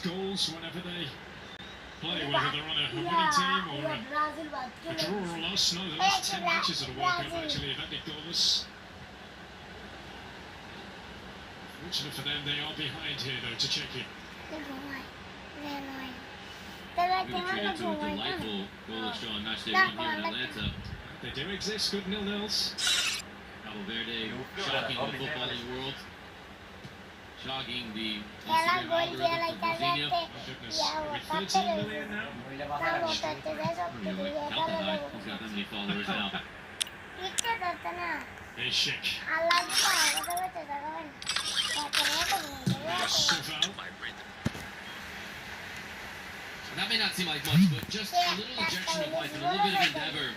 goals whenever they play, whether they're on a winning team or a draw or a loss. No, the last 10 matches of the World Cup actually have ended goalless. Fortunate for them, they are behind here though to Czechia. We treated to a delightful goalless draw on match day 1 here in Atlanta. They do exist, good 0-0s. Cabo Verde shocking the footballing world. Shocking the Instagram algorithm for Brazil. Oh goodness, are we 13 million now? Count that high. He's got that many followers now. Hey, Shik. That may not seem like much, but just a little injection of life and a little bit of endeavor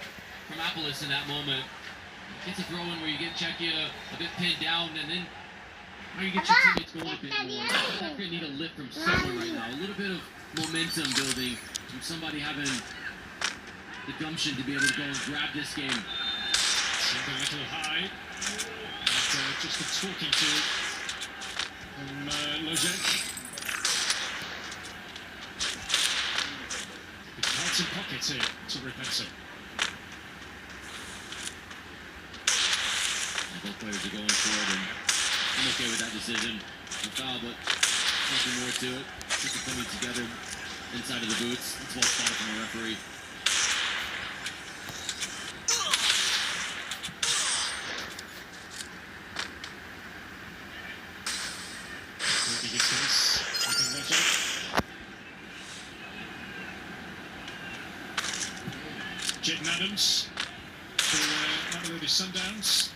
from Appoulis in that moment. Gets a throw in where you get Czechia a bit pinned down, and then you get your teammates going a bit more. South Africa need a lift from someone right now. A little bit of momentum building from somebody having the gumption to be able to go and grab this game. Seemed a little high. And, just a talking to from Lozek. Cards in pockets here to Repensa. Both players are going for it, and I'm okay with that decision. A foul, but nothing more to it. Just coming together inside of the boots. It's well spotted from the referee. Jaden Adams for Mamelodi Sundowns.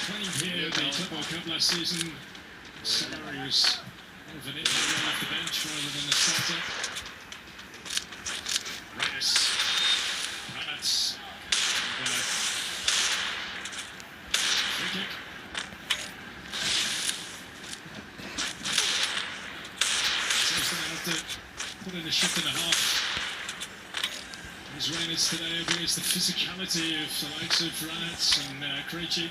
Playing here the Club World Cup last season. Salary was more of an injury off the bench rather than a starter. Reyes, Havertz, free kick. So he's going to have to put in a shift and a half. His Reynolds today against the physicality of the likes of Ranitz and Krejci.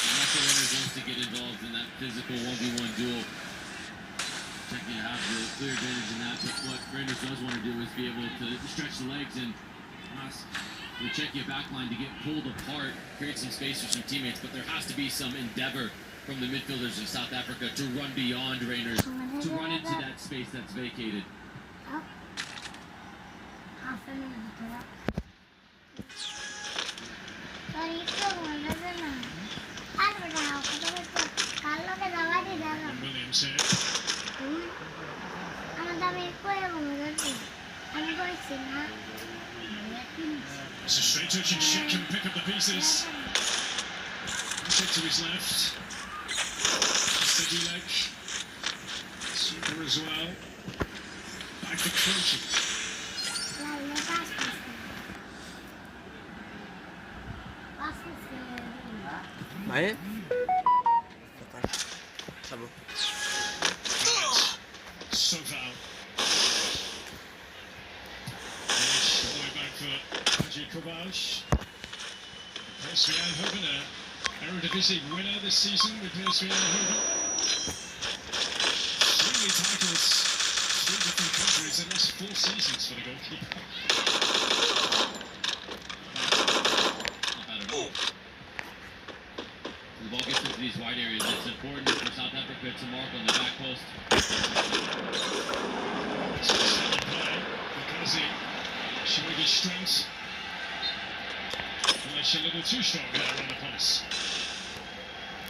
That's the Rangers wants to get involved in that physical 1v1 duel. Czechia have the clear advantage in that, but what Rangers does want to do is be able to stretch the legs and ask the Czechia backline to get pulled apart, create some space for some teammates, but there has to be some endeavor from the midfielders of South Africa to run beyond Rangers, to run into that space that's vacated. Williams here. It's a straight touch and Shik can pick up the pieces. Check to his left. Steady leg. Super as well. Back to Krejci. Aí? Tá bom. So foul. All the way back for Andrzej Kovac. PSV Eindhoven, Eredivisie winner this season with PSV Eindhoven. 3 league titles, 3 different countries in the last 4 seasons for the goalkeeper. Not bad at all. The ball gets into these wide areas. It's important for South Africa to mark on the back post. Makazi showing his strength. Unless a little too strong there on the pass.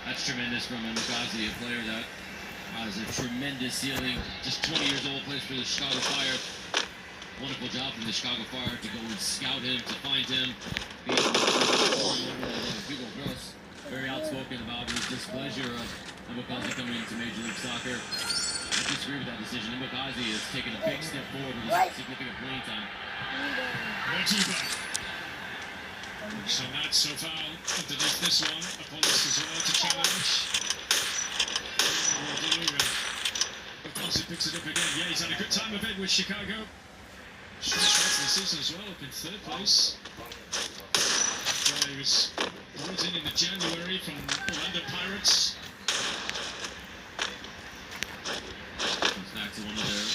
That's tremendous from Makazi, a player that has a tremendous ceiling. Just 20 years old, plays for the Chicago Fire. Wonderful job from the Chicago Fire to go and scout him, to find him. Hugo Gross, very outspoken about his displeasure of Makazi coming into Major League Soccer. I disagree with that decision. Makazi has taken a big step forward with his significant playing time. So that's so far underneath this one. Apollos as well to challenge. Makazi picks it up again. Yeah, he's had a good time of it with Chicago. Straight start to the season as well, up in 3rd place. He was brought in the January from Orlando Pirates. Comes back to one of their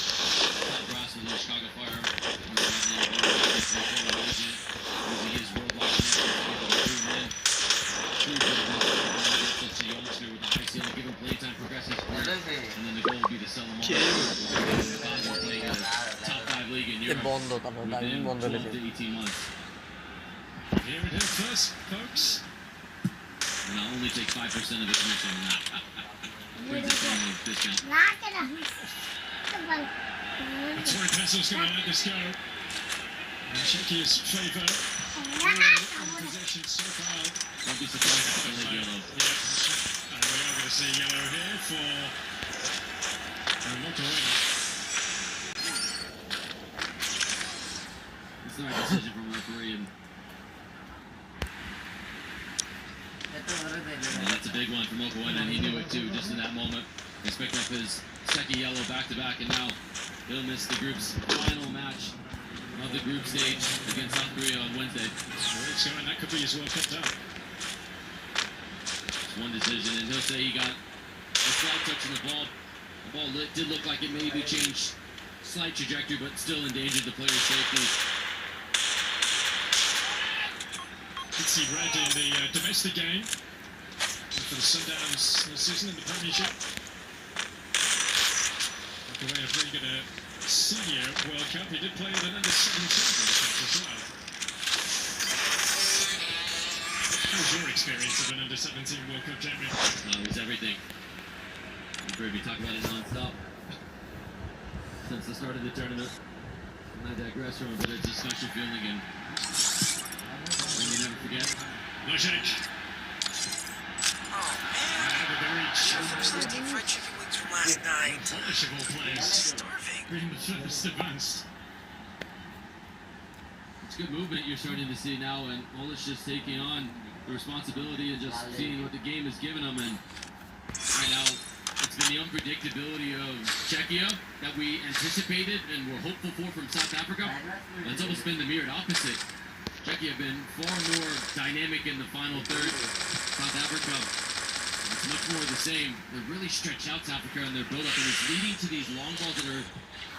Europe বন্ধ তারপর দারুণ within বন্ধ 12 লেগে to 18 months. Here it is first, folks. And I'll only take 5% of the commission. Friends and family discount. That's where Pencil's going to let this go. In Czechia's favour. Possession so far. Don't be surprised if it's yellow. Yeah. And we are going to see yellow here for Monteway. It's the right decision from the referee. And that's a big one from Monteway, and he knew it too just in that moment. He's picked up his second yellow back-to-back, and now he'll miss the group's final match of the group stage against South Korea on Wednesday. So that could be his World Cup done. Just one decision, and he'll say he got a slight touch on the ball. The ball did look like it maybe changed slight trajectory, but still endangered the player's safety. Did see red in the domestic game for the Sundowns this season in the Premiership. Monteway are playing at a senior World Cup. He did play at an under-17 World Cup as well. How was your experience of an under-17 World Cup, Jamie? It was everything. You've heard me talk about it non-stop since the start of the tournament. And I digress from it, but it's a special feeling, and you never forget. Lojek. Out of the reach. First those deep fried chicken wings from last night. Polish of all I'm players. starving. Being the furthest advanced. It's good movement you're starting to see now, and Polish just taking on the responsibility and just seeing what the game has given them. And right now, it's been the unpredictability of Czechia that we anticipated and were hopeful for from South Africa. And it's almost been the mirrored opposite. Czechia have been far more dynamic in the final third. South Africa, it's much more the same. They're really stretched out South Africa in their build-up, and it's leading to these long balls that are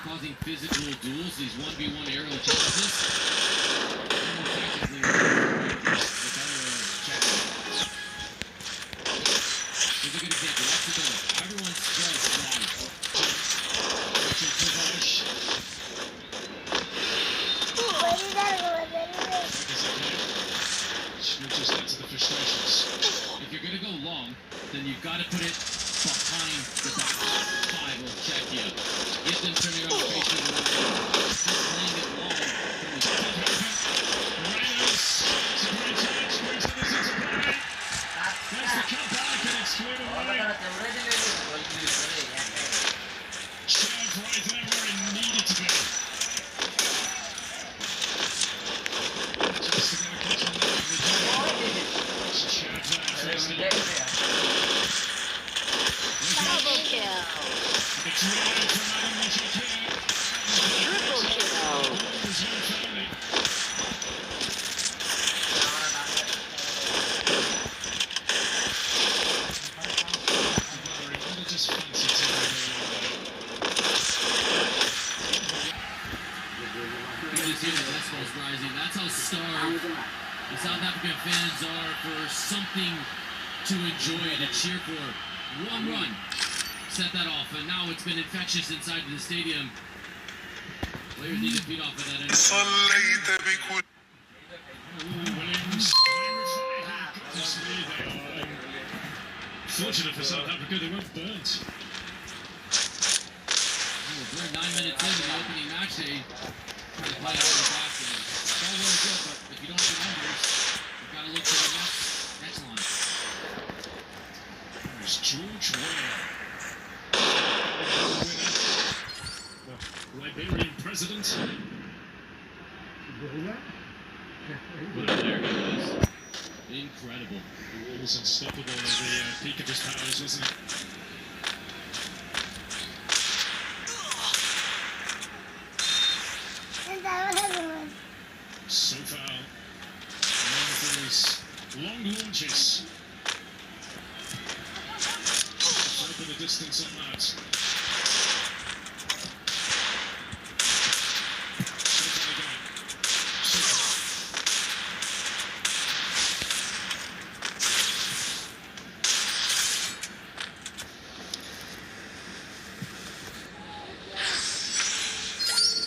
causing physical duels, these 1v1 aerial challenges. And tactically, the better Czechia. Here's a good example. Watch the goal. Everyone's spread wide. Richard Kovac. Just add to the frustrations. If you're going to go long, then you've got to put it behind the back five of Czechia. Get them turning around facing the line. Just playing it long. Reyes. It's a great touch. Brings others into play. There's the cut back and it's cleared away. Chev right there where it needed to be. Just about to catch him there in the game. Chev there first in. Double kill. The drive from Rayhan Monshi here. Triple kill. His own family. They just fancy taking You can see the decibels rising. That's how starved the South African fans are for something to enjoy, to cheer for. One run set that off, and now it's been infectious inside of the stadium. Players need to feed off of that energy. Williams. Obviously, they are fortunate for South Africa, they weren't burnt. We're 9 minutes into the opening match day. Trying to play out the back. It's all well good, but if you don't have numbers, you've got to look to the next line. There's George Weah. The Liberian president. What a player he was. Incredible. He was unstoppable at the peak of his powers, wasn't he? So far, known for his long launches. Open the distance on that. So far again. So far.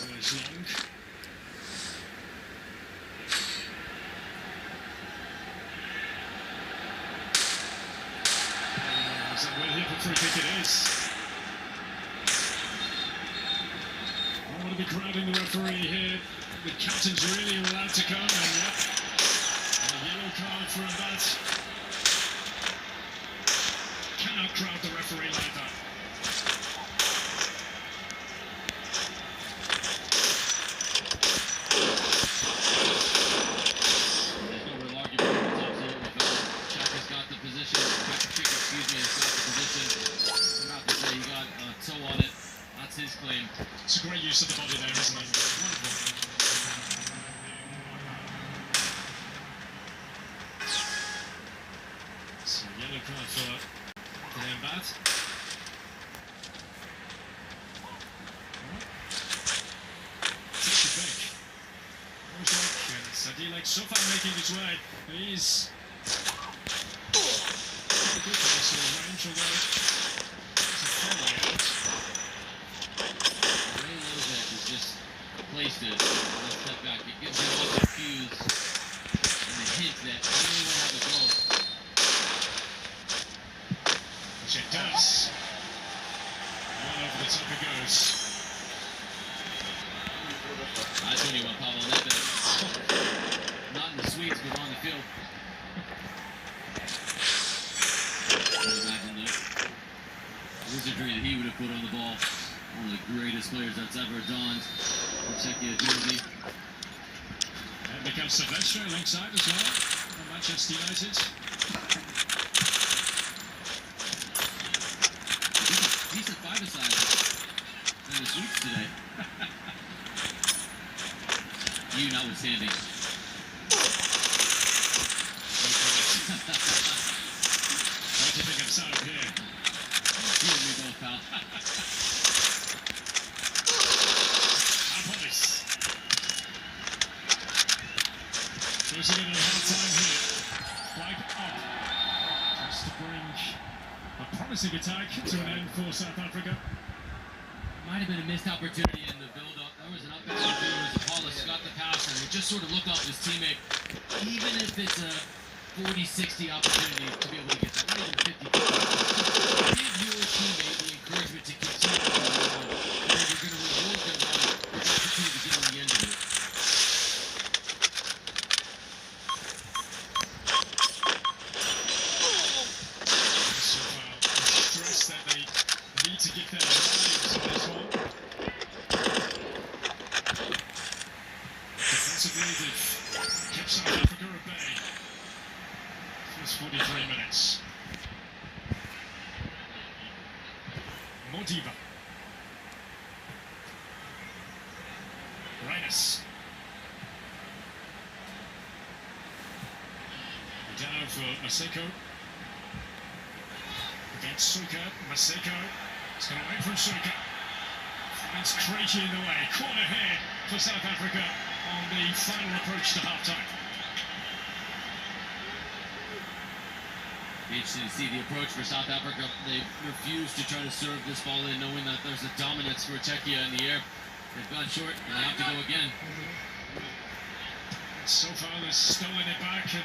Always long. free kick it is. I want to be crowding the referee here. The captain's really allowed to come, and yep, a yellow card for that. Cannot crowd the referee like that. There's no real argument. It's absolutely foul. Chaka's got the position. Excuse me, has got the position. I'm about to say he got a toe on it. That's his claim. It's a great use of the body there, isn't it? Wonderful. So yellow card for Rayhan. Take it back. And Sadilek so far making his way. He's good for this sort of range, although it's a follow out. Ray Lozak has just placed it. One step back. It gives you all the cues and the hint that he may want to have a goal. Which it does. All over the top it goes. That's when you want Pablo Neves. Not in the suites, but on the field. I can imagine the wizardry that he would have put on the ball. One of the greatest players that's ever donned the Czechia jersey. And becomes Silvestre alongside as well from Manchester United. Decent five-a-side in the suites today. You notwithstanding. What do you think of South here? You and me both, pal. Police. Closing in on a hard time here. Flag up. Just to bring a promising attack to an end for South Africa. Might have been a missed opportunity in the build-up. There was an up and down field. Wallace got the pass and he just sort of looked off his teammate. Even if it's a 40-60 opportunity to be able to get that, not even 50. Give your teammate the encouragement to continue to go on. And then you're going to reward them on the opportunity to get on the end of it. So stress that they need to get their lives in this one. Defensively, they've kept South Africa at bay. First 43 minutes. Modiba. Rhinus. Down for Maseko. Against Suka. Maseko. It's going to wait from Suka. It's Krejci in the way. Corner here for South Africa on the final approach to half-time. Interesting to see the approach for South Africa. They refuse to try to serve this ball in, knowing that there's a dominance for Czechia in the air. They've gone short, and they have to go again. So far, they've stolen it back, and